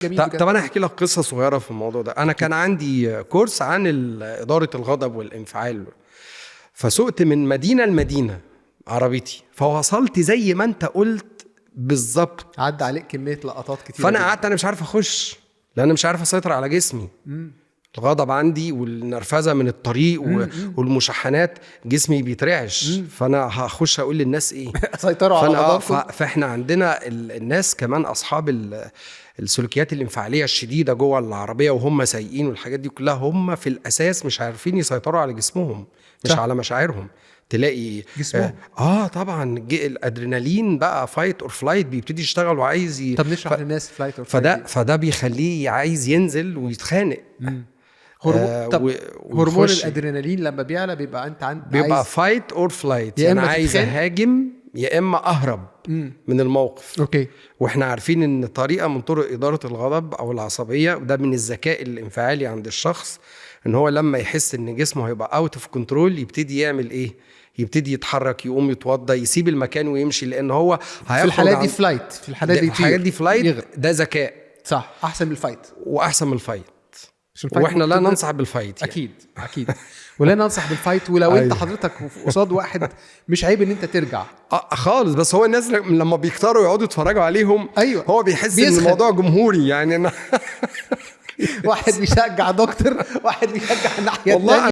طب انا هحكي لك قصه صغيره في الموضوع ده. انا كان عندي كورس عن اداره الغضب والانفعال، فسقت من مدينه لمدينه عربيتي، فوصلت زي ما انت قلت بالظبط. عدى عليك كميه لقطات كتير، فانا قعدت انا مش عارف اخش، لان انا مش عارف اسيطر على جسمي. الغضب عندي والنرفزه من الطريق والمشحنات، جسمي بيترعش. فانا هخش اقول للناس ايه؟ سيطروا على غضبكم. فاحنا عندنا الناس كمان اصحاب السلوكيات الانفعاليه الشديده جوه العربيه وهم سايقين والحاجات دي كلها، هم في الاساس مش عارفين يسيطروا على جسمهم، مش على مشاعرهم. تلاقي جسمهم طبعا الادرينالين بقى فايت اور فلايت بيبتدي يشتغل وعايز طب نشرح للناس فلايت اور فلايت. فده بيخليه عايز ينزل ويتخانق. هرمون الادرينالين لما بيعلى بيبقى فايت اور فلايت، يعني عايز اهاجم يا اما اهرب من الموقف. اوكي. واحنا عارفين ان طريقه من طرق اداره الغضب او العصبيه، وده من الذكاء الانفعالي عند الشخص، ان هو لما يحس ان جسمه هيبقى اوت اوف كنترول يبتدي يعمل ايه؟ يبتدي يتحرك، يقوم يتوضى، يسيب المكان ويمشي، لان هو في الحالة دي فلايت، في الحالة دي فلايت، ده ذكاء. صح، احسن من الفايت، واحسن من الفايت. واحنا لا ننصح بالفايت يعني. اكيد ولا ننصح بالفايت. ولو انت حضرتك قصاد واحد مش عيب ان انت ترجع خالص، بس هو الناس لما بيختاروا يقعدوا يتفرجوا عليهم، أيوة. هو بيحس ان الموضوع جمهوري يعني. واحد بيشجع دكتور، واحد بيشجع الناحية الثانية.